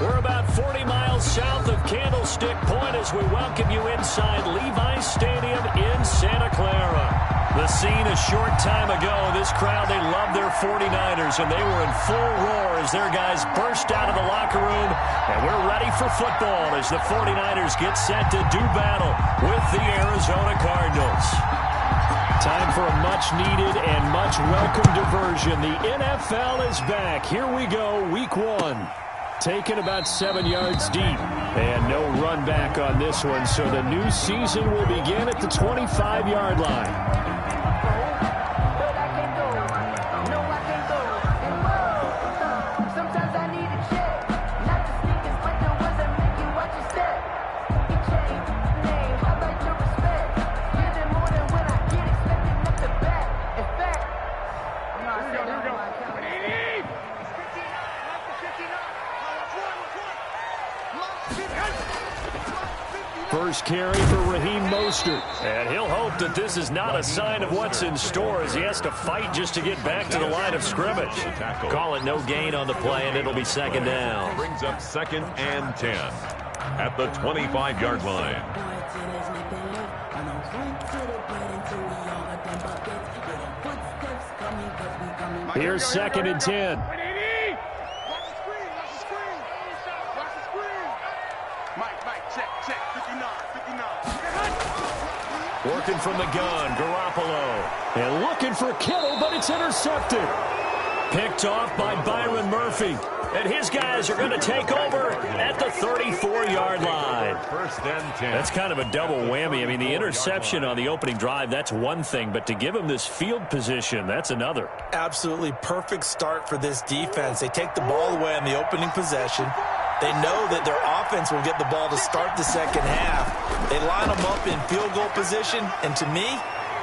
We're about 40 miles south of Candlestick Point as we welcome you inside Levi's Stadium in Santa Clara. The scene a short time ago, this crowd, they love their 49ers, and they were in full roar as their guys burst out of the locker room. And we're ready for football as the 49ers get set to do battle with the Arizona Cardinals. Time for a much-needed and much-welcome diversion. The NFL is back. Here we go, Week 1. Taken about 7 yards deep. And no run back on this one, so the new season will begin at the 25-yard line. First carry for Raheem Mostert. And he'll hope that this is not a sign of what's in store as he has to fight just to get back to the line of scrimmage. Call it no gain on the play, and it'll be second down. Brings up 2nd and 10 at the 25-yard line. Here's 2nd and 10. Working from the gun, Garoppolo. And looking for Kittle, but it's intercepted. Picked off by Byron Murphy. And his guys are going to take over at the 34-yard line. 1st and 10. That's kind of a double whammy. I mean, the interception on the opening drive, that's one thing. But to give him this field position, that's another. Absolutely perfect start for this defense. They take the ball away on the opening possession. They know that their offense will get the ball to start the second half. They line them up in field goal position, and to me,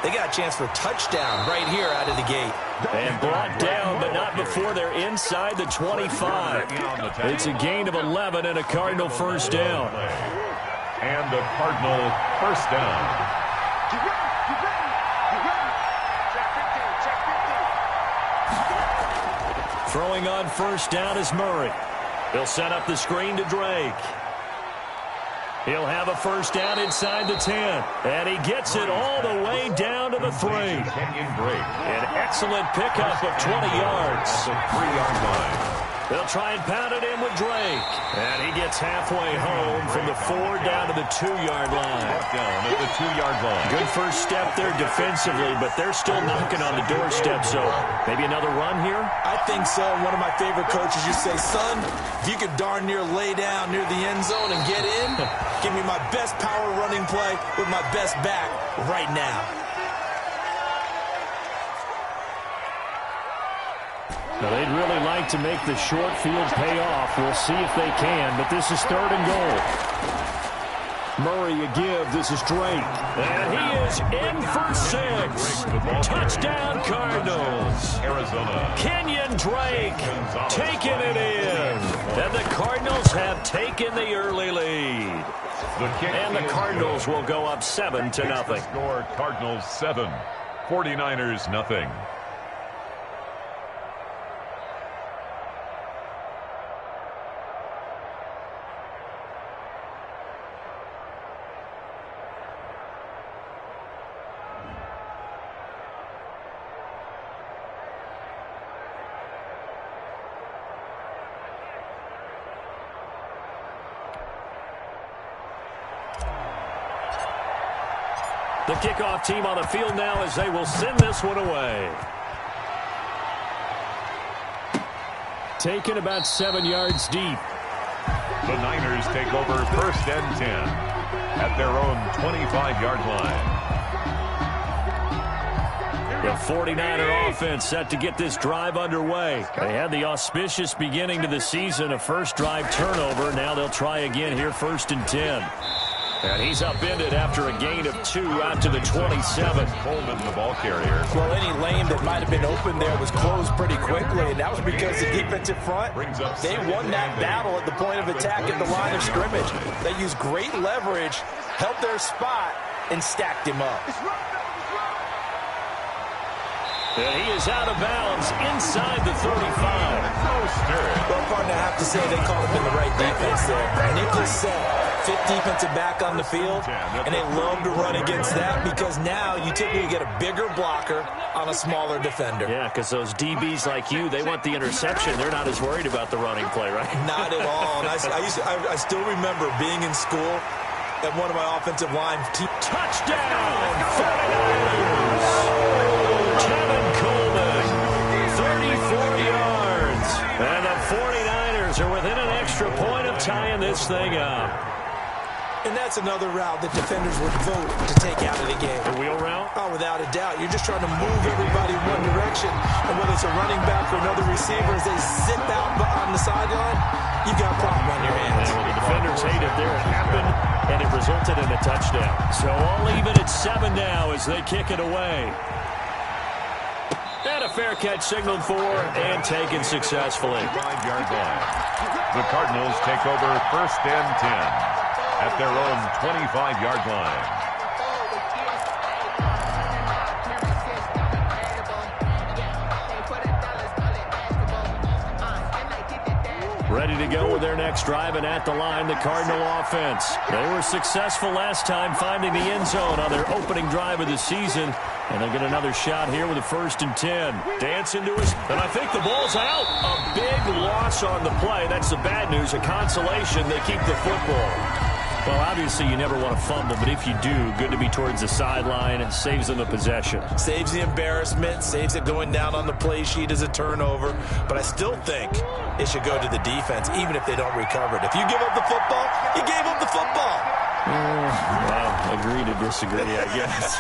they got a chance for a touchdown right here out of the gate. And brought down, but not before they're inside the 25. It's a gain of 11 and a Cardinal first down. And the Cardinal first down. Throwing on first down is Murray. He'll set up the screen to Drake. He'll have a first down inside the 10. And he gets it all the way down to the 3. An excellent pickup of 20 yards. At the 3-yard line. They'll try and pound it in with Drake. And he gets halfway home from the 4 down to the 2-yard line. Down at the 2-yard line. Good first step there defensively, but they're still knocking on the doorstep, so maybe another run here? I think so. One of my favorite coaches used to say, son, if you could darn near lay down near the end zone and get in, give me my best power running play with my best back right now. Now, they'd really like to make the short field pay off. We'll see if they can, but this is 3rd and goal. Murray a give. This is Drake. And he is in for 6. Touchdown, Cardinals. Arizona. Kenyon Drake taking it in. And the Cardinals have taken the early lead. And the Cardinals will go up 7-0. Score Cardinals 7, 49ers nothing. The kickoff team on the field now as they will send this one away. Taken about 7 yards deep. The Niners take over 1st and 10 at their own 25-yard line. The 49er offense set to get this drive underway. They had the auspicious beginning to the season, a first drive turnover. Now they'll try again here, 1st and 10. And he's upended after a gain of 2 out to the 27. Coleman, the ball carrier. Well, any lane that might have been open there was closed pretty quickly, and that was because the defensive front, they won that battle at the point of attack at the line of scrimmage. They used great leverage, held their spot, and stacked him up. And he is out of bounds inside the 35. Well, partner, I have to say they caught him in the right defense there. Nickel set. Fifth defensive back on the field, and they love to run against that because now you typically get a bigger blocker on a smaller defender. Yeah, because those DBs like you, they want the interception. They're not as worried about the running play, right? Not at all. And I still remember being in school at one of my offensive line teams. Touchdown, 49ers! Kevin Coleman, 34 yards. And the 49ers are within an extra point of tying this thing up. And that's another route that defenders would vote to take out of the game. The wheel route? Oh, without a doubt. You're just trying to move everybody in one direction. And whether it's a running back or another receiver, as they zip out on the sideline, you've got a problem on your hands. Well, the defenders hate it there. It happened, and it resulted in a touchdown. So all even at 7 now as they kick it away. And a fair catch signaled for and taken successfully. 5-yard line. The Cardinals take over 1st and 10. At their own 25-yard line. Ready to go with their next drive, and at the line, the Cardinal offense. They were successful last time finding the end zone on their opening drive of the season, and they'll get another shot here with a 1st and 10. Dance into us, and I think the ball's out. A big loss on the play. That's the bad news. A consolation, they keep the football. Well, obviously, you never want to fumble, but if you do, good to be towards the sideline. It saves them the possession. Saves the embarrassment, saves it going down on the play sheet as a turnover. But I still think it should go to the defense, even if they don't recover it. If you give up the football, you gave up the football. Well, agree to disagree, I guess.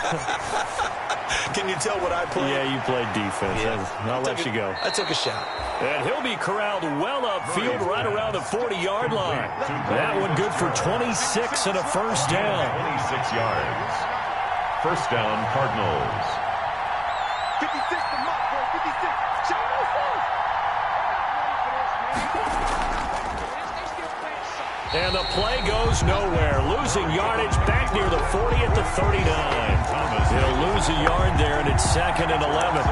Can you tell what I played? Yeah, you played defense. Yeah. I'll let you go. I took a shot. And he'll be corralled well upfield right around the 40-yard line. That one good for 26 and a 1st down. 26 yards. 1st down, Cardinals. 56 to Mark, bro. 56. Shot. And the play goes nowhere. Losing yardage back near the 40 at the 39. He'll lose a yard there, and it's 2nd and 11.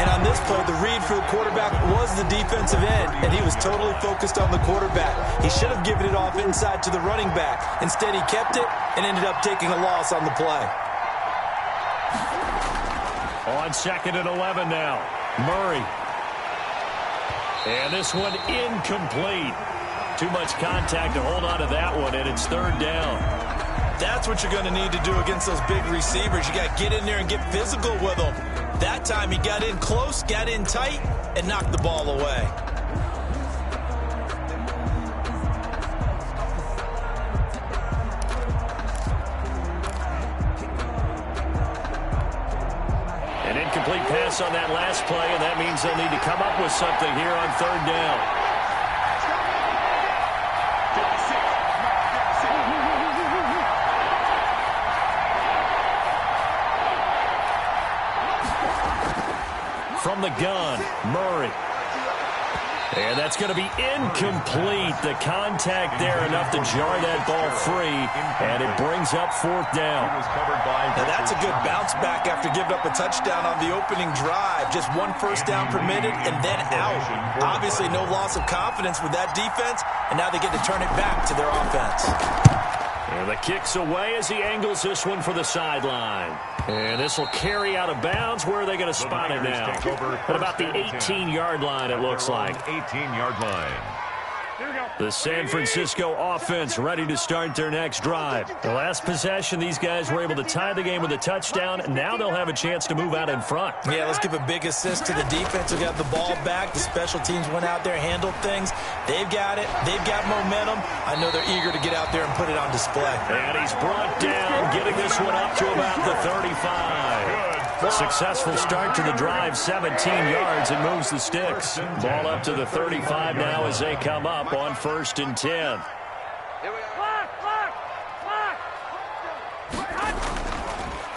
And on this play, the read for the quarterback was the defensive end, and he was totally focused on the quarterback. He should have given it off inside to the running back. Instead, he kept it and ended up taking a loss on the play. On 2nd and 11 now. Murray. And this one incomplete. Too much contact to hold on to that one, and it's 3rd down. That's what you're going to need to do against those big receivers. You got to get in there and get physical with them. That time he got in close, got in tight, and knocked the ball away. An incomplete pass on that last play, and that means they'll need to come up with something here on 3rd down. From the gun, Murray. And that's going to be incomplete. The contact there enough to jar that ball free, and it brings up 4th down. Now that's a good bounce back after giving up a touchdown on the opening drive. Just 1 1st down permitted and then out. Obviously no loss of confidence with that defense, and now they get to turn it back to their offense. And the kick's away as he angles this one for the sideline. And this will carry out of bounds. Where are they going to spot it now? At about the 18-yard line, it looks like. 18-yard line. The San Francisco offense ready to start their next drive. The last possession, these guys were able to tie the game with a touchdown. Now they'll have a chance to move out in front. Yeah, let's give a big assist to the defense who got the ball back. The special teams went out there, handled things. They've got it. They've got momentum. I know they're eager to get out there and put it on display. And he's brought down, getting this one up to about the 35. Successful start to the drive, 17 yards, and moves the sticks. Ball up to the 35 now as they come up on 1st and 10.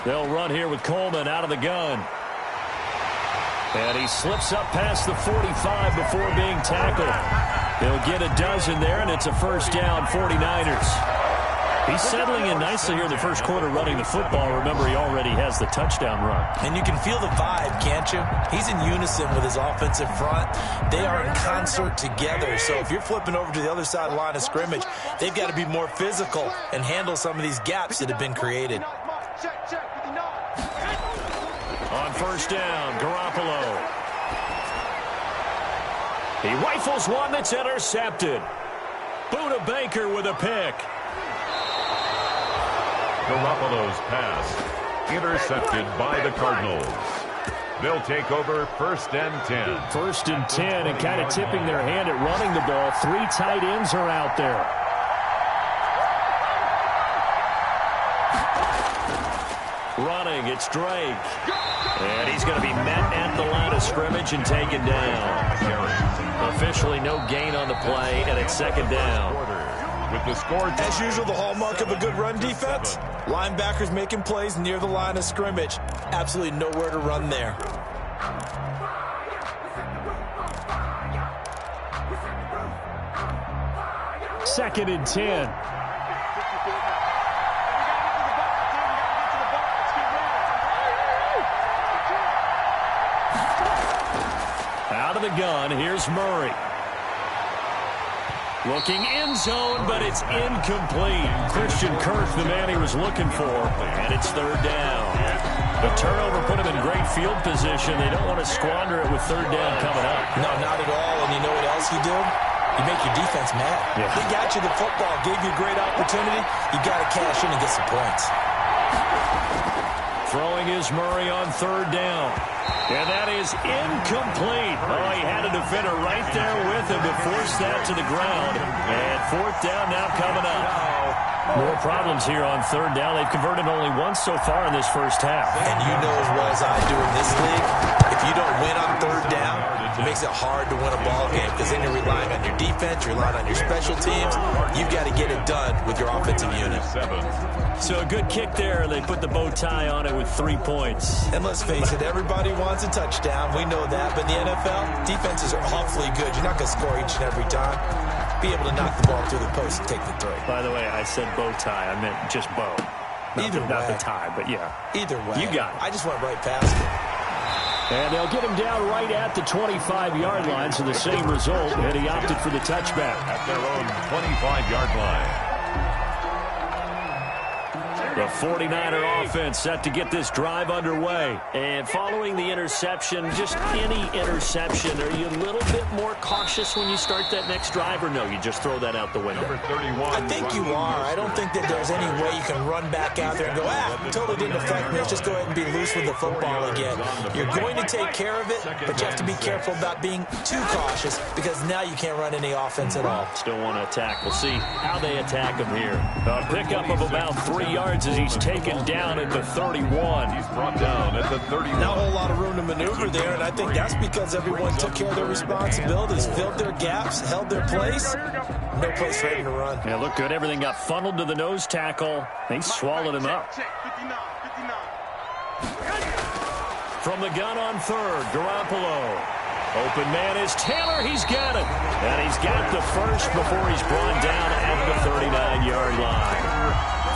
They'll run here with Coleman out of the gun. And he slips up past the 45 before being tackled. They'll get a dozen there, and it's a 1st down, 49ers. He's settling in nicely here in the first quarter running the football. Remember, he already has the touchdown run. And you can feel the vibe, can't you? He's in unison with his offensive front. They are in concert together. So if you're flipping over to the other side of the line of scrimmage, they've got to be more physical and handle some of these gaps that have been created. On first down, Garoppolo. He rifles one that's intercepted. Buda Baker with a pick. Garoppolo's pass intercepted by the Cardinals. They'll take over first and 10. First and 10, and kind of tipping their hand at running the ball. 3 tight ends are out there. Running, it's Drake. And he's going to be met at the line of scrimmage and taken down. Officially no gain on the play, and it's second down. With the score, as usual, the hallmark of a good run defense, linebackers making plays near the line of scrimmage. Absolutely nowhere to run there. Second and 10. Out of the gun, here's Murray. Looking end zone, but it's incomplete. Christian Kirk, the man he was looking for, and it's third down. The turnover put him in great field position. They don't want to squander it with third down coming up. No, not at all. And you know what else you do? You make your defense mad. Yeah. They got you the football, gave you a great opportunity. You got to cash in and get some points. Throwing is Murray on third down. And that is incomplete. Oh, he had a defender right there with him to force that to the ground. And fourth down now coming up. More problems here on third down. They've converted only once so far in this first half. And you know as well as I do in this league, if you don't win on third down, it makes it hard to win a ball game because then you're relying on your defense, you're relying on your special teams. You've got to get it done with your offensive unit. So a good kick there. They put the bow tie on it with 3 points. And let's face it, everybody wants a touchdown. We know that. But in the NFL, defenses are awfully good. You're not going to score each and every time. Be able to knock the ball through the post and take the throw. By the way, I said bow tie. I meant just bow. Not the tie, but yeah. Either way. You got it. I just went right past it. And they'll get him down right at the 25-yard line, so the same result, and he opted for the touchback. At their own 25-yard line. The 49er offense set to get this drive underway. And following the interception, just any interception, are you a little bit more cautious when you start that next drive, or no, you just throw that out the window? Number 31. I think you are. I don't think that there's any way you can run back out there and go, totally didn't affect me. Let's just go ahead and be loose with the football again. You're going to take care of it, but you have to be careful about being too cautious because now you can't run any offense at all. Still want to attack. We'll see how they attack him here. A pickup of about 3 yards as he's taken down at the 31. He's brought down at the 31. Not a whole lot of room to maneuver there, and I think that's because everyone took care of their responsibilities, filled their gaps, held their place. No place for him to run. Yeah, look good. Everything got funneled to the nose tackle. They swallowed him up. From the gun on third, Garoppolo. Open man is Taylor. He's got it. And he's got the first before he's brought down at the 39-yard line.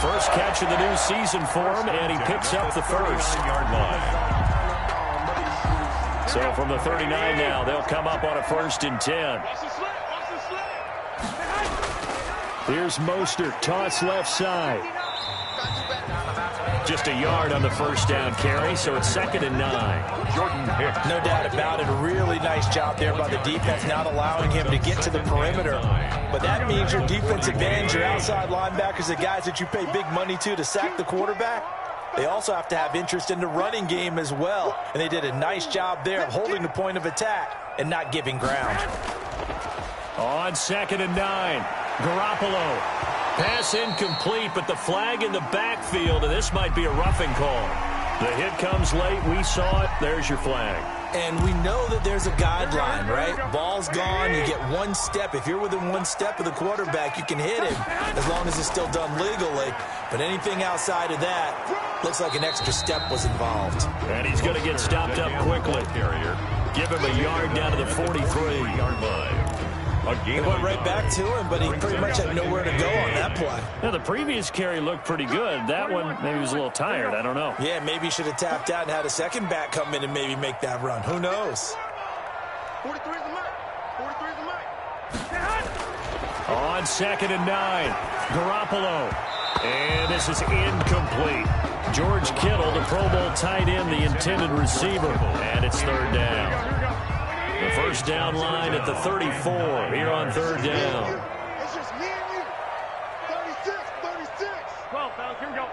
First catch of the new season for him, and he picks up the first. So from the 39 now, they'll come up on a 1st and 10. Here's Mostert, toss left side. Just a yard on the first down carry, so it's 2nd and 9. Jordan Hicks. No doubt about it. A really nice job there by the defense, not allowing him to get to the perimeter. But that means your defense advantage, your outside linebackers, the guys that you pay big money to sack the quarterback. They also have to have interest in the running game as well. And they did a nice job there of holding the point of attack and not giving ground. On 2nd and 9, Garoppolo. Pass incomplete, but the flag in the backfield, and this might be a roughing call. The hit comes late. We saw it. There's your flag. And we know that there's a guideline, right? Ball's gone. You get 1 step. If you're within 1 step of the quarterback, you can hit him as long as it's still done legally. But anything outside of that looks like an extra step was involved. And he's going to get stopped up quickly. Carrier. Give him a yard down to the 43-yard line. It went right back to him, but he pretty much had nowhere to go on that play. Yeah, the previous carry looked pretty good. That one, maybe he was a little tired. I don't know. Yeah, maybe he should have tapped out and had a second back come in and maybe make that run. Who knows? 43 is the mark. 43 is the mark. On 2nd and 9, Garoppolo. And this is incomplete. George Kittle, the Pro Bowl tight end, the intended receiver. And it's 3rd down. The first down line at the 34 here on 3rd down. It's just me and you. 36, 36. 12, fellas, here we go.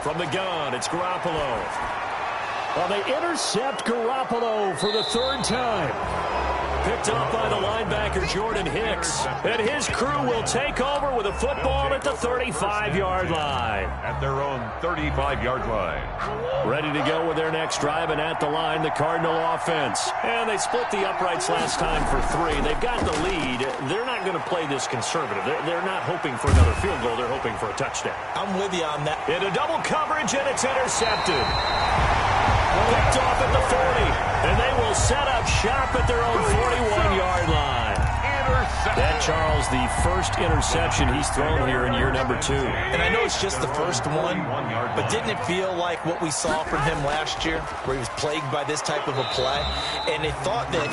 From the gun, it's Garoppolo. Well, they intercept Garoppolo for the 3rd time. Picked up by the linebacker, Jordan Hicks. And his crew will take over with a football at the 35-yard line. At their own 35-yard line. Ready to go with their next drive, and at the line, the Cardinal offense. And they split the uprights last time for 3. They've got the lead. They're not going to play this conservative. They're not hoping for another field goal. They're hoping for a touchdown. I'm with you on that. Into double coverage, and it's intercepted. Picked off at the 40, and they will set up shop at their own 41-yard line. That, Charles, the first interception he's thrown here in year number 2. And I know it's just the first one, but didn't it feel like what we saw from him last year, where he was plagued by this type of a play? And they thought that,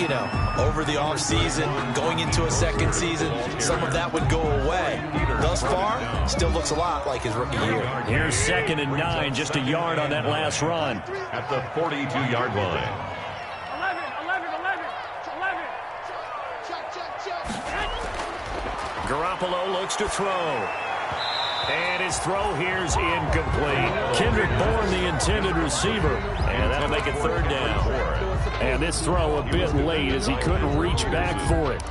over the offseason, going into a second season, some of that would go away. Thus far, still looks a lot like his rookie year. Here's 2nd and 9, just a yard on that last run. At the 42-yard line. 11. Check. Garoppolo looks to throw. And his throw here's incomplete. Kendrick Bourne, the intended receiver. And that'll make it 3rd down. And this throw a bit late as he couldn't reach back for it.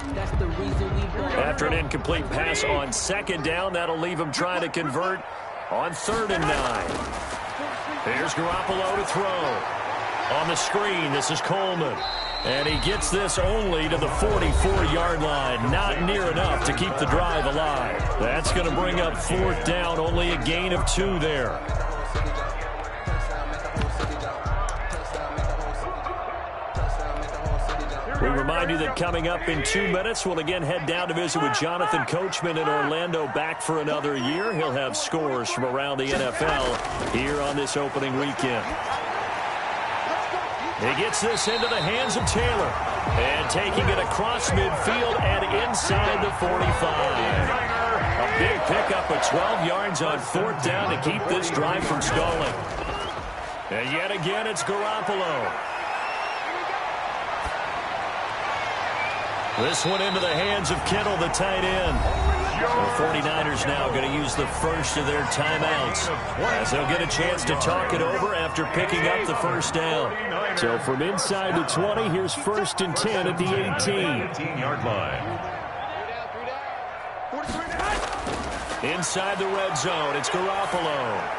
After an incomplete pass on 2nd down, that'll leave him trying to convert on 3rd and 9. Here's Garoppolo to throw. On the screen, this is Coleman. And he gets this only to the 44-yard line. Not near enough to keep the drive alive. That's going to bring up 4th down. Only a gain of 2 there. We remind you that coming up in 2 minutes, we'll again head down to visit with Jonathan Coachman in Orlando, back for another year. He'll have scores from around the NFL here on this opening weekend. He gets this into the hands of Taylor. And taking it across midfield and inside the 45. A big pickup of 12 yards on 4th down to keep this drive from stalling. And yet again, it's Garoppolo. This one into the hands of Kittle, the tight end. The 49ers now going to use the first of their timeouts as they'll get a chance to talk it over after picking up the 1st down. So from inside the 20, here's 1st and 10 at the 18-yard line. Inside the red zone, it's Garoppolo.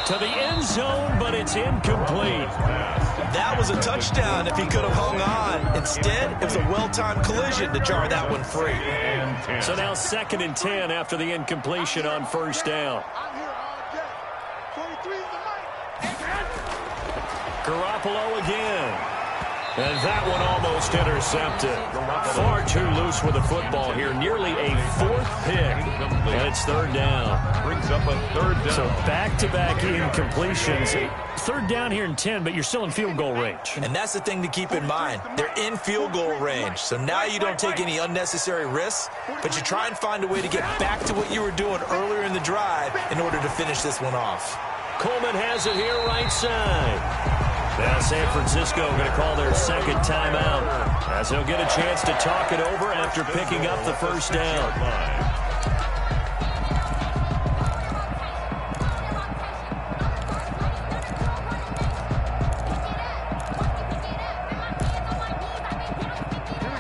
To the end zone, but it's incomplete. That was a touchdown if he could have hung on. Instead, it was a well-timed collision to jar that one free. So now 2nd and 10 after the incompletion on 1st down. Garoppolo again. And that one almost intercepted. Far too loose with the football here. Nearly a 4th pick. And it's 3rd down. Brings up a 3rd down. So back-to-back incompletions. 3rd down here in 10, but you're still in field goal range. And that's the thing to keep in mind. They're in field goal range. So now you don't take any unnecessary risks, but you try and find a way to get back to what you were doing earlier in the drive in order to finish this one off. Coleman has it here right side. Now San Francisco going to call their 2nd timeout as they'll get a chance to talk it over after picking up the 1st down.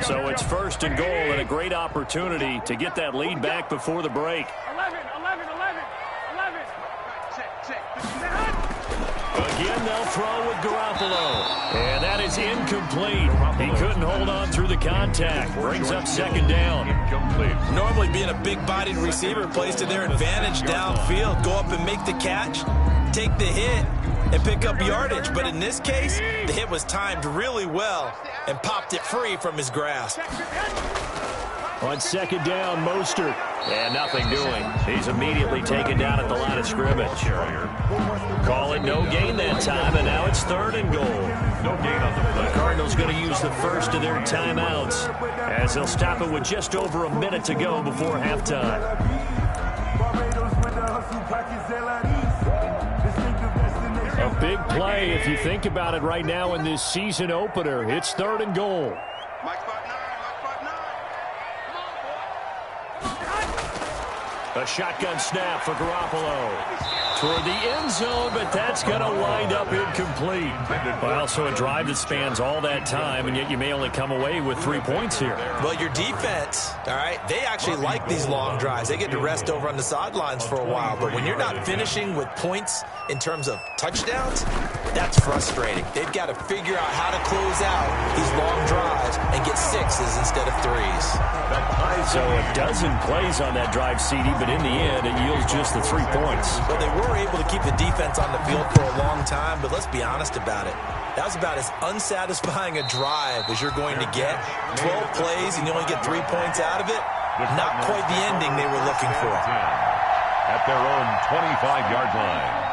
So it's 1st and goal and a great opportunity to get that lead back before the break. 11. Check. Again, they'll throw with Garoppolo. And that is incomplete. He couldn't hold on through the contact. Brings up 2nd down. Normally being a big-bodied receiver plays to their advantage downfield. Go up and make the catch, take the hit, and pick up yardage. But in this case, the hit was timed really well and popped it free from his grasp. On second down, Mostert. And nothing doing. He's immediately taken down at the line of scrimmage. Call it no gain that time, and now it's 3rd and goal. No gain on the play. The Cardinals going to use the first of their timeouts as they'll stop it with just over a minute to go before halftime. A big play if you think about it right now in this season opener. It's 3rd and goal. A shotgun snap for Garoppolo. Toward the end zone, but that's going to wind up incomplete. Well, so a drive that spans all that time, and yet you may only come away with 3 points here. Well, your defense, all right, they actually like these long drives. They get to rest over on the sidelines for a while. But when you're not finishing with points in terms of touchdowns, that's frustrating. They've got to figure out how to close out these long drives and get 6s instead of 3s. So a dozen plays on that drive, CD, but in the end, it yields just the 3 points. Well, they were able to keep the defense on the field for a long time, but let's be honest about it. That was about as unsatisfying a drive as you're going to get. 12 plays and you only get 3 points out of it. Not quite the ending they were looking for. At their own 25-yard line.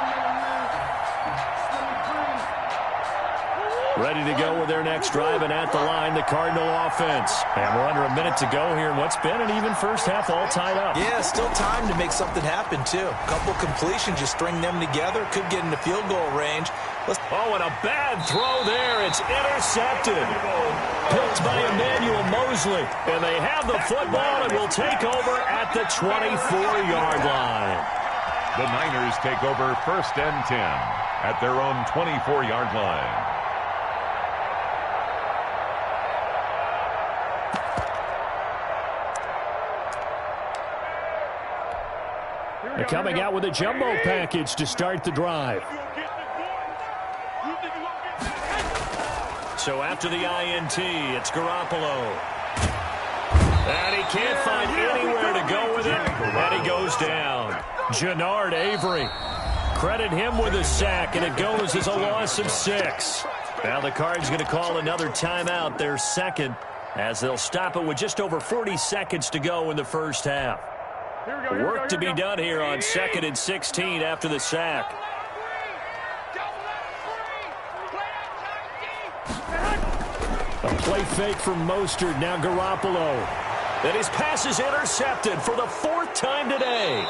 Ready to go with their next drive, and at the line, the Cardinal offense. And we're under a minute to go here in what's been an even first half, all tied up. Yeah, still time to make something happen, too. A couple completions, you string them together, could get into field goal range. Oh, and a bad throw there. It's intercepted. Picked by Emmanuel Mosley. And they have the football and will take over at the 24-yard line. The Niners take over 1st and 10 at their own 24-yard line. They're coming out with a jumbo package to start the drive. So after the INT, it's Garoppolo. And he can't find anywhere to go with it. And he goes down. Jannard Avery. Credit him with a sack, and it goes as a loss of 6. Now the Cards going to call another timeout, their second, as they'll stop it with just over 40 seconds to go in the first half. Work to be done here on 2nd and 16 after the sack. A play fake from Mostert, now Garoppolo. And his pass is intercepted for the 4th time today.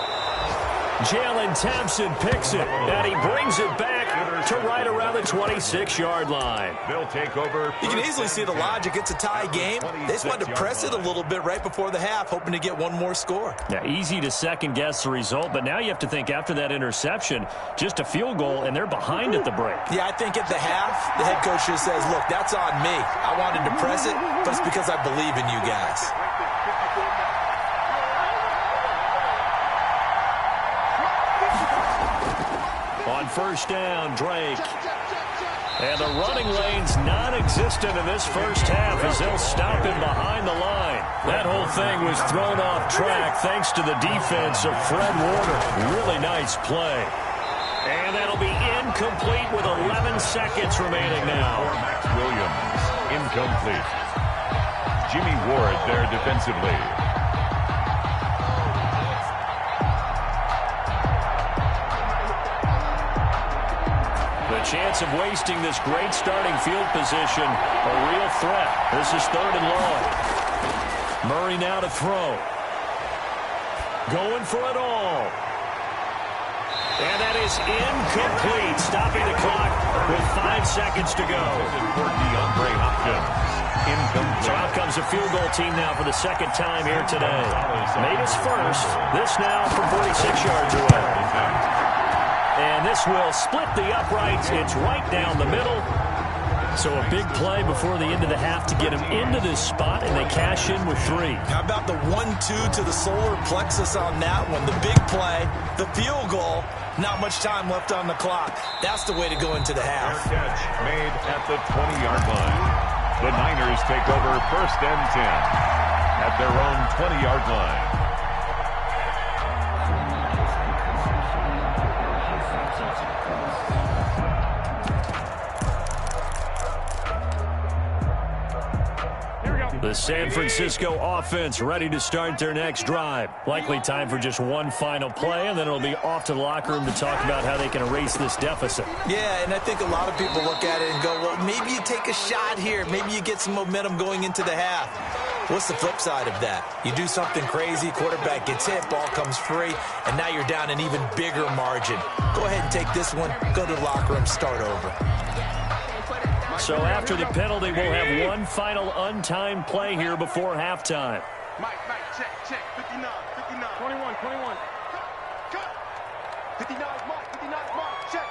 Jalen Thompson picks it, and he brings it back to right around the 26-yard line. They'll take over. You can easily see the logic. It's a tie game. They just wanted to press it a little bit right before the half, hoping to get one more score. Yeah, easy to second-guess the result, but now you have to think after that interception, just a field goal, and they're behind at the break. Yeah, I think at the half, the head coach just says, look, that's on me. I wanted to press it, but it's because I believe in you guys. On first down, Drake. And the running lane's non-existent in this first half as they'll stop him behind the line. That whole thing was thrown off track thanks to the defense of Fred Warner. Really nice play. And that'll be incomplete with 11 seconds remaining now. Williams, incomplete. Jimmy Ward there defensively. Chance of wasting this great starting field position. A real threat. This is 3rd and long. Murray now to throw. Going for it all. And that is incomplete. Stopping the clock with 5 seconds to go. For DeAndre Hopkins. Incomplete. So out comes a field goal team now for the second time here today. Made his first. This now from 46 yards away. And this will split the uprights. It's right down the middle. So a big play before the end of the half to get him into this spot, and they cash in with 3. How about the 1-2 to the solar plexus on that one? The big play, the field goal, not much time left on the clock. That's the way to go into the half. Fair catch made at the 20-yard line. The Niners take over 1st and 10 at their own 20-yard line. San Francisco offense ready to start their next drive. Likely time for just one final play, and then it'll be off to the locker room to talk about how they can erase this deficit. Yeah, and I think a lot of people look at it and go, well, maybe you take a shot here. Maybe you get some momentum going into the half. What's the flip side of that? You do something crazy, quarterback gets hit, ball comes free, and now you're down an even bigger margin. Go ahead and take this one, go to the locker room, start over. So after the penalty, we'll have one final untimed play here before halftime. Mike, check, 59, 21. Cut. 59 Mike, check.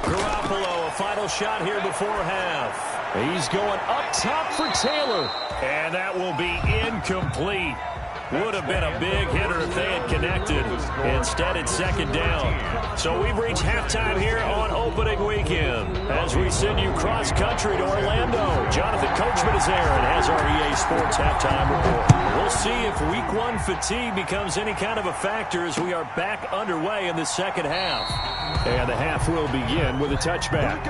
Garoppolo, a final shot here before half. He's going up top for Taylor. And that will be incomplete. Would have been a big hitter if they had connected. Instead, it's second down. So we've reached halftime here on opening weekend. As we send you cross-country to Orlando, Jonathan Coachman is there and has our EA Sports halftime report. We'll see if Week 1 fatigue becomes any kind of a factor as we are back underway in the second half. And the half will begin with a touchback.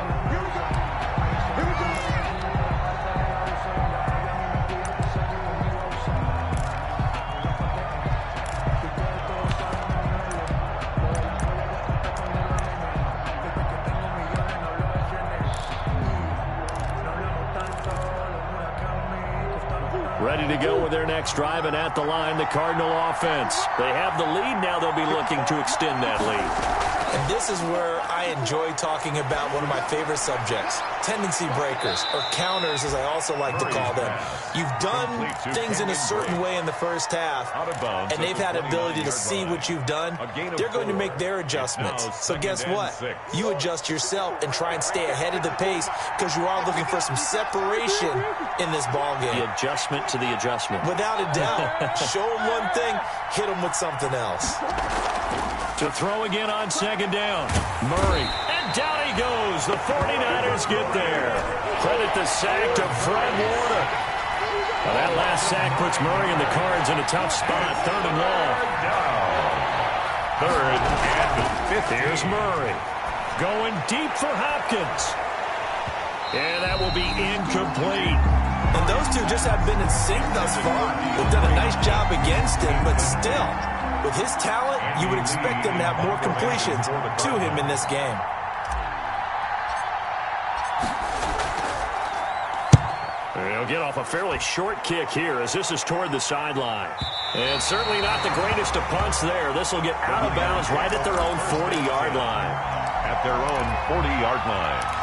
Ready to go with their next drive, and at the line, the Cardinal offense. They have the lead now. They'll be looking to extend that lead. And this is where I enjoy talking about one of my favorite subjects, tendency breakers, or counters as I also like to call them. You've done things in a certain way in the first half, and they've had an ability to see what you've done. They're going to make their adjustments. So guess what? You adjust yourself and try and stay ahead of the pace because you are looking for some separation in this ball game. The adjustment to the adjustment. Without a doubt. Show them one thing, hit them with something else. To throw again on second down. Murray. And down he goes. The 49ers get there. Credit the sack to Fred Warner. Now that last sack puts Murray and the Cards in a tough spot. Third and long. Third and 5. Here's Murray. Going deep for Hopkins. And that will be incomplete. And those two just have been in sync thus far. They've done a nice job against him, but still, with his talent, you would expect them to have more completions to him in this game. They'll get off a fairly short kick here as this is toward the sideline. And certainly not the greatest of punts there. This will get out of bounds right at their own 40-yard line. At their own 40-yard line.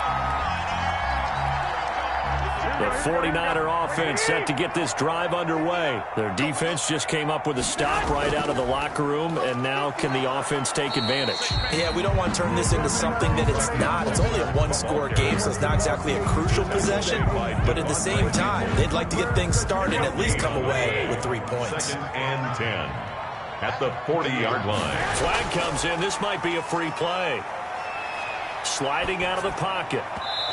The 49er offense set to get this drive underway. Their defense just came up with a stop right out of the locker room, and now can the offense take advantage? Yeah, we don't want to turn this into something that it's not. It's only a one-score game, so it's not exactly a crucial possession. But at the same time, they'd like to get things started and at least come away with 3 points. Second and 10 at the 40-yard line. Flag comes in. This might be a free play. Sliding out of the pocket.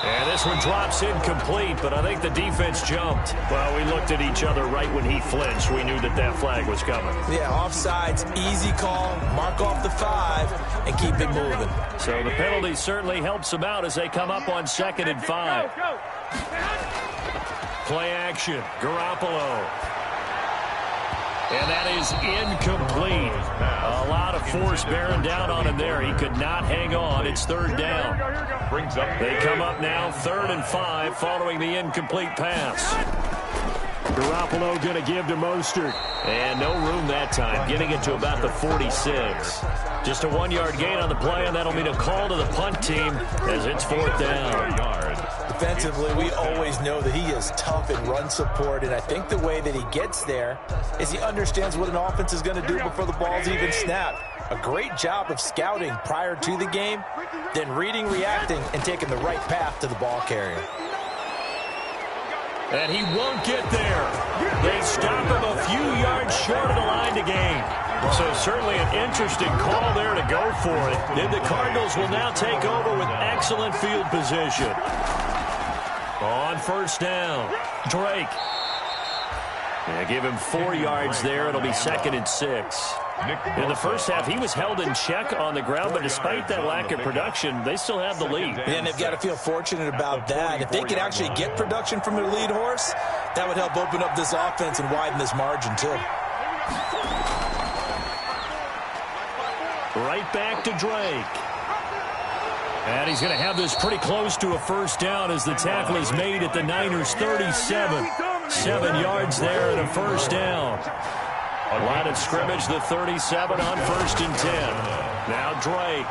And this one drops incomplete, but I think the defense jumped. Well, we looked at each other right when he flinched. We knew that that flag was coming. Yeah, offsides, easy call, mark off the 5, and keep it moving. So the penalty certainly helps them out as they come up on 2nd and 5. Play action, Garoppolo. And that is incomplete. A lot of force bearing down on him there. He could not hang on. It's third down. They come up now 3rd and 5 following the incomplete pass. Garoppolo going to give to Mostert. And no room that time, getting it to about the 46. Just a 1-yard gain on the play, and that'll mean a call to the punt team as it's 4th down. Defensively, we always know that he is tough in run support, and I think the way that he gets there is he understands what an offense is going to do before the ball's even snapped. A great job of scouting prior to the game, then reading, reacting, and taking the right path to the ball carrier. And he won't get there. They stop him a few yards short of the line to gain. So certainly an interesting call there to go for it. Then the Cardinals will now take over with excellent field position. On 1st down, Drake. Yeah, give him 4 yards there. It'll be 2nd and 6. In the first half, he was held in check on the ground, but despite that lack of production, they still have the lead. And they've got to feel fortunate about that. If they could actually get production from their lead horse, that would help open up this offense and widen this margin, too. Right back to Drake. And he's going to have this pretty close to a first down as the tackle is made at the Niners' 37. 7 yards there and a first down. A line of scrimmage, the 37 on 1st and 10. Now Drake.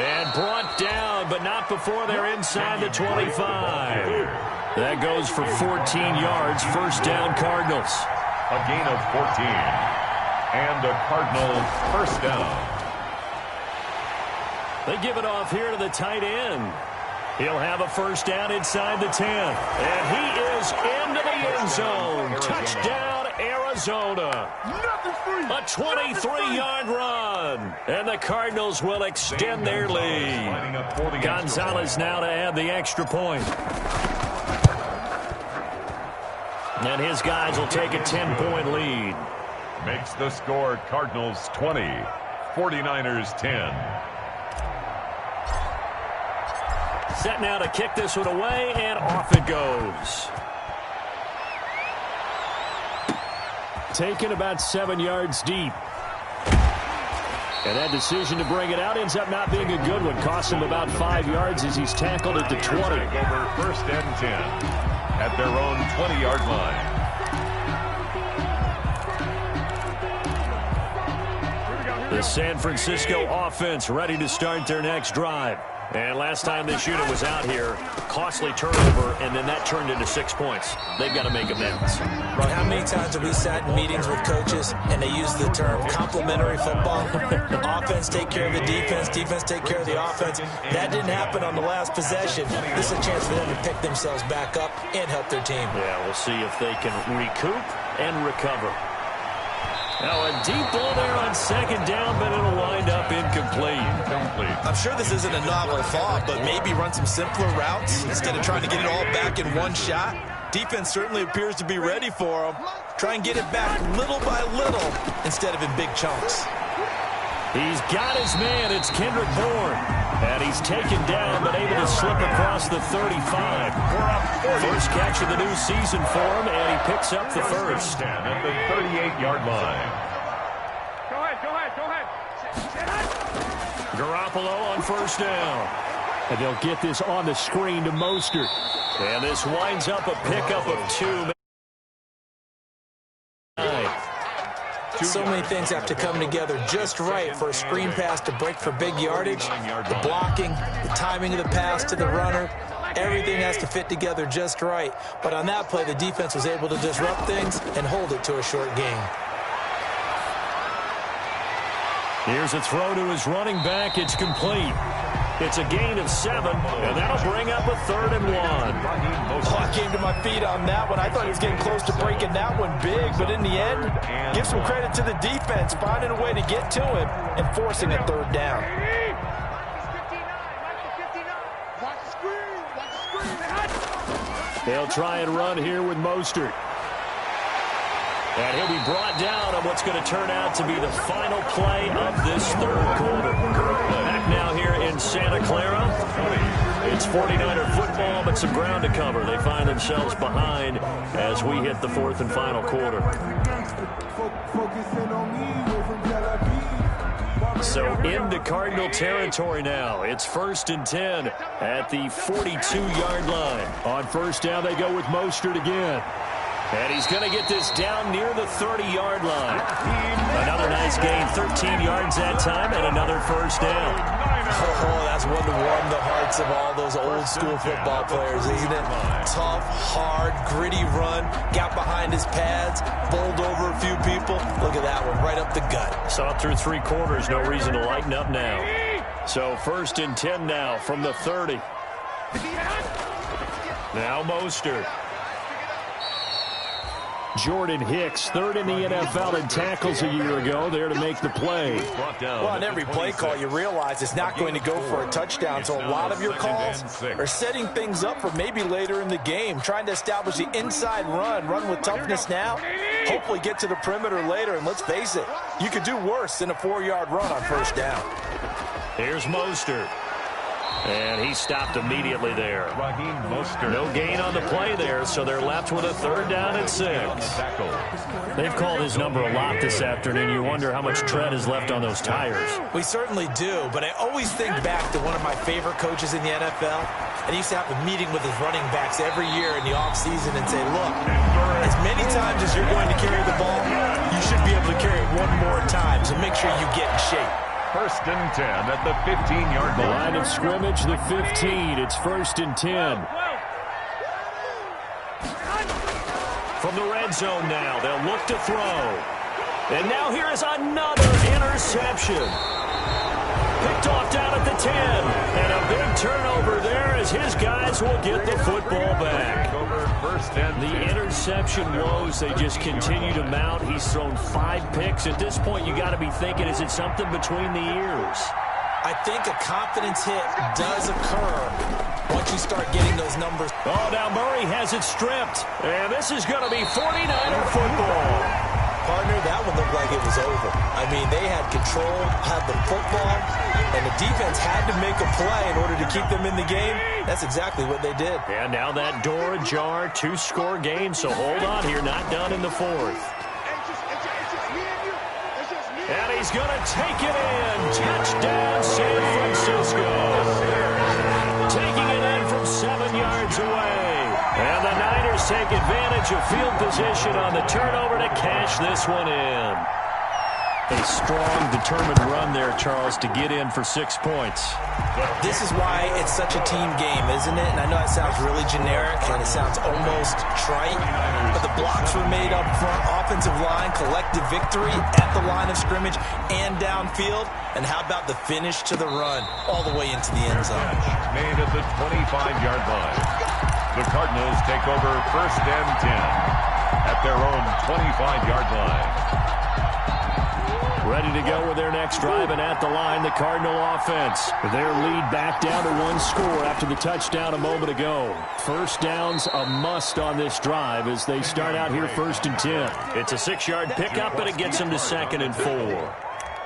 And brought down, but not before they're inside the 25. That goes for 14 yards. First down, Cardinals. A gain of 14. And a Cardinals first down. They give it off here to the tight end. He'll have a first down inside the 10. And he is into the end zone. Touchdown, Arizona. A 23-yard run. And the Cardinals will extend their lead. Gonzalez now to add the extra point. And his guys will take a 10-point lead. Makes the score Cardinals 20, 49ers 10. Set now to kick this one away, and off it goes. Taken about 7 yards deep. And that decision to bring it out ends up not being a good one. Costs him about 5 yards as he's tackled at the 20. Over 1st and 10 at their own 20-yard line. The San Francisco offense ready to start their next drive. And last time this unit was out here, costly turnover, and then that turned into 6 points. They've got to make amends. Ron, how many times have we sat in meetings with coaches and they use the term complementary football? Offense take care of the defense, defense take care of the offense. That didn't happen on the last possession. This is a chance for them to pick themselves back up and help their team. Yeah, we'll see if they can recoup and recover. Now a deep ball there on 2nd down, but it'll wind up incomplete. I'm sure this isn't a novel thought, but maybe run some simpler routes instead of trying to get it all back in one shot. Defense certainly appears to be ready for them. Try and get it back little by little instead of in big chunks. He's got his man. It's Kendrick Bourne. And he's taken down, but able to slip across the 35. First catch of the new season for him, and he picks up the first. At the 38-yard line. Go ahead. Garoppolo on first down. And they'll get this on the screen to Mostert. And this winds up a pickup of 2. So many things have to come together just right for a screen pass to break for big yardage. The blocking, the timing of the pass to the runner, everything has to fit together just right. But on that play, the defense was able to disrupt things and hold it to a short gain. Here's a throw to his running back. It's complete. It's a gain of 7, and that'll bring up a 3rd and 1. Oh, I came to my feet on that one. I thought he was getting close to breaking that one big, but in the end, give some credit to the defense, finding a way to get to him and forcing a 3rd down. They'll try and run here with Mostert. And he'll be brought down on what's going to turn out to be the final play of this 3rd quarter. Back now here in Santa Clara. It's 49er football, but some ground to cover. They find themselves behind as we hit the 4th and final quarter. So into Cardinal territory now. It's 1st and 10 at the 42-yard line. On first down, they go with Mostert again. And he's going to get this down near the 30-yard line. Another nice gain, 13 yards that time, and another first down. Oh, that's one to warm the hearts of all those old-school football players, isn't it? Tough, hard, gritty run, got behind his pads, bowled over a few people. Look at that one, right up the gut. Saw it through 3 quarters, no reason to lighten up now. So 1st and 10 now from the 30. Now Mostert. Jordan Hicks, 3rd in the NFL in tackles a year ago, there to make the play. Well, on every play call, you realize it's not going to go for a touchdown, so a lot of your calls are setting things up for maybe later in the game, trying to establish the inside run with toughness now, hopefully get to the perimeter later. And let's face it, you could do worse than a 4-yard run on first down. Here's Mostert. And he stopped immediately there. No gain on the play there, so they're left with a 3rd down and 6. They've called his number a lot this afternoon. You wonder how much tread is left on those tires. We certainly do, but I always think back to one of my favorite coaches in the NFL. And he used to have a meeting with his running backs every year in the offseason and say, look, as many times as you're going to carry the ball, you should be able to carry it one more time, so make sure you get in shape. 1st and 10 at the 15-yard line. Line of scrimmage, the 15. It's 1st and 10. From the red zone now, they'll look to throw. And now here is another interception. Picked off down at the 10. And a big turnover there as his guys will get the football back. The interception woes, they just continue to mount. He's thrown 5 picks. At this point, you got to be thinking, is it something between the ears? I think a confidence hit does occur once you start getting those numbers. Oh, now Murray has it stripped. And this is going to be 49er football. Partner, that one looked like it was over. I mean, they had control, had the football, and the defense had to make a play in order to keep them in the game. That's exactly what they did. And now that door ajar, 2-score game, so hold on here, not done in the 4th. And he's going to take it in. Touchdown, San Francisco. Taking it in from 7 yards away. And the Niners take advantage of field position on the turnover to cash this one in. A strong, determined run there, Charles, to get in for 6 points. This is why it's such a team game, isn't it? And I know it sounds really generic and it sounds almost trite, but the blocks were made up front, offensive line, collective victory at the line of scrimmage and downfield. And how about the finish to the run all the way into the end zone? Made at the 25-yard line. The Cardinals take over 1st and 10 at their own 25-yard line. Ready to go with their next drive, and at the line, the Cardinal offense. Their lead back down to 1 score after the touchdown a moment ago. First down's a must on this drive as they start out here 1st and 10. It's a 6-yard pickup, but it gets them to 2nd and 4.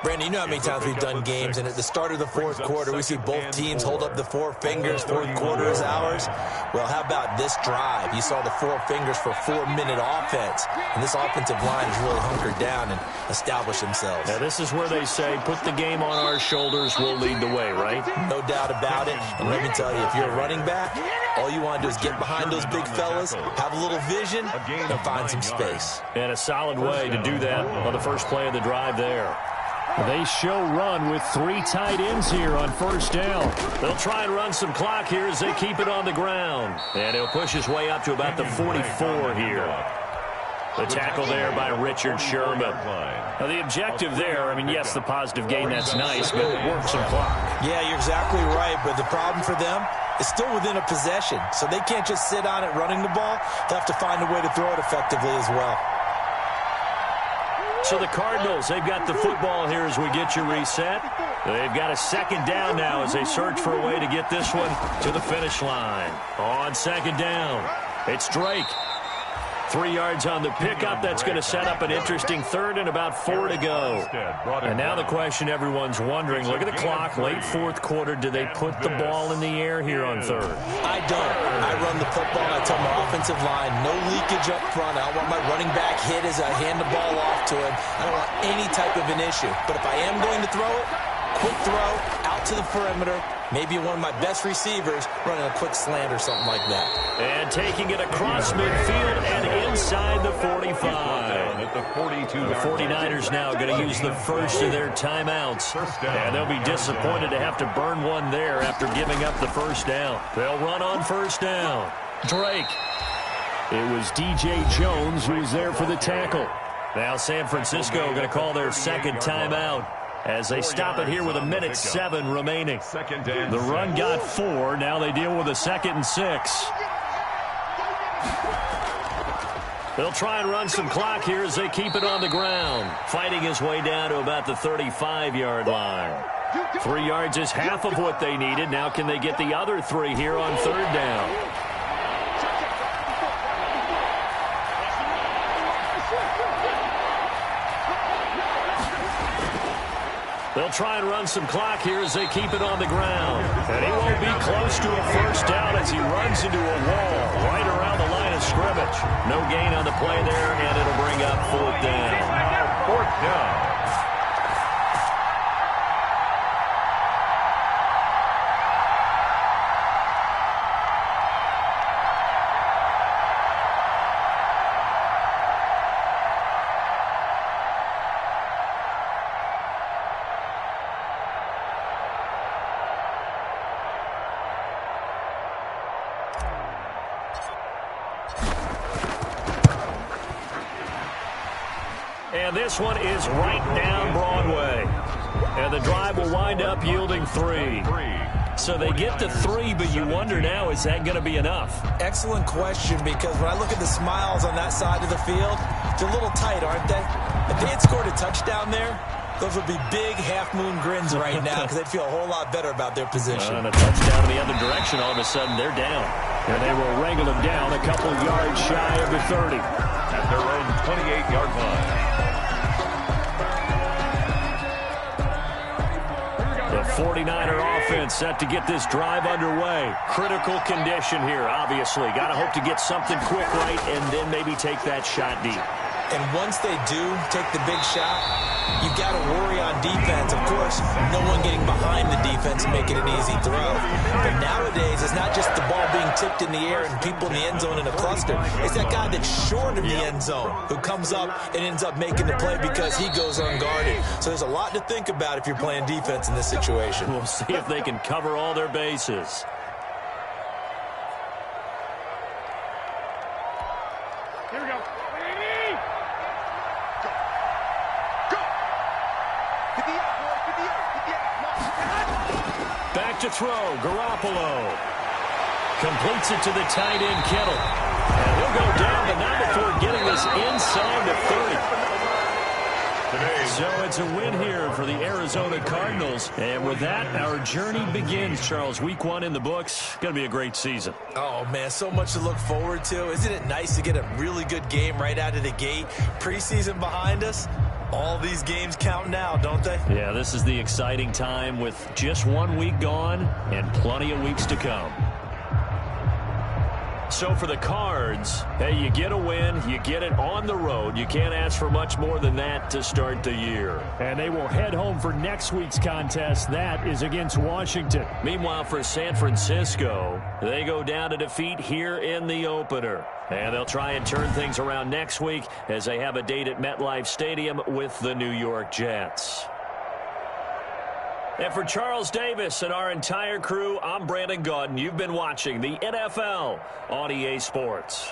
Brandon, you know how many times we've done games, and at the start of the 4th quarter, we see both teams hold up the 4 fingers, 4th quarter is ours. Well, how about this drive? You saw the 4 fingers for 4-minute offense, and this offensive line has really hunkered down and established themselves. Now, this is where they say, put the game on our shoulders, we'll lead the way, right? No doubt about it, and let me tell you, if you're a running back, all you want to do is get behind those big fellas, have a little vision, and find some space. And a solid way to do that on the first play of the drive there. They show run with 3 tight ends here on first down. They'll try and run some clock here as they keep it on the ground. And he'll push his way up to about the 44 here. The tackle there by Richard Sherman. Now, the objective there, I mean, yes, the positive gain, that's nice, but work some clock. Yeah, you're exactly right, but the problem for them is still within a possession. So they can't just sit on it running the ball. They'll have to find a way to throw it effectively as well. So the Cardinals, they've got the football here as we get you reset. They've got a 2nd down now as they search for a way to get this one to the finish line. On 2nd down, it's Drake. 3 yards on the pickup. That's going to set up an interesting 3rd and about 4 to go. And now the question everyone's wondering, look at the clock, late 4th quarter. Do they put the ball in the air here on 3rd? I don't. I run the football. I tell my offensive line, no leakage up front. I don't want my running back hit as I hand the ball off to him. I don't want any type of an issue. But if I am going to throw it, quick throw, out to the perimeter, maybe one of my best receivers running a quick slant or something like that. And taking it across midfield and inside the 45. The 49ers now going to use the first of their timeouts. And they'll be disappointed to have to burn one there after giving up the first down. They'll run on first down. Drake. It was DJ Jones who was there for the tackle. Now San Francisco going to call their 2nd timeout as they stop it here with 1:07 remaining. The run got 4. Now they deal with a 2nd and 6. They'll try and run some clock here as they keep it on the ground. Fighting his way down to about the 35-yard line. 3 yards is half of what they needed. Now can they get the other 3 here on 3rd down? They'll try and run some clock here as they keep it on the ground. And he won't be close to a first down as he runs into a wall right around the line of scrimmage. No gain on the play there, and it'll bring up fourth down. Fourth down. And this one is right down Broadway. And the drive will wind up yielding 3. So they get to 3, but you wonder now, is that going to be enough? Excellent question, because when I look at the smiles on that side of the field, they're a little tight, aren't they? If they had scored a touchdown there, those would be big half-moon grins right now because they'd feel a whole lot better about their position. And a touchdown in the other direction, all of a sudden they're down. And they will wrangle them down a couple yards shy of the 30. At their own 28-yard line. The 49er offense set to get this drive underway. Critical condition here, obviously. Got to hope to get something quick right and then maybe take that shot deep. And once they do take the big shot, you got to worry on defense. Of course, no one getting behind the defense and making an easy throw. But nowadays, it's not just the ball being tipped in the air and people in the end zone in a cluster. It's that guy that's short of the end zone who comes up and ends up making the play because he goes unguarded. So there's a lot to think about if you're playing defense in this situation. We'll see if they can cover all their bases. Here we go. Back to throw, Garoppolo. Completes it to the tight end, Kittle. And he'll go down, but not before getting this inside the 30. So it's a win here for the Arizona Cardinals. And with that, our journey begins, Charles. Week 1 in the books. Going to be a great season. Oh, man, so much to look forward to. Isn't it nice to get a really good game right out of the gate? Preseason behind us. All these games count now, don't they? Yeah, this is the exciting time with just 1 week gone and plenty of weeks to come. So for the Cards, hey, you get a win, you get it on the road. You can't ask for much more than that to start the year. And they will head home for next week's contest. That is against Washington. Meanwhile, for San Francisco, they go down to defeat here in the opener. And they'll try and turn things around next week as they have a date at MetLife Stadium with the New York Jets. And for Charles Davis and our entire crew, I'm Brandon Gaudin. You've been watching the NFL on EA Sports.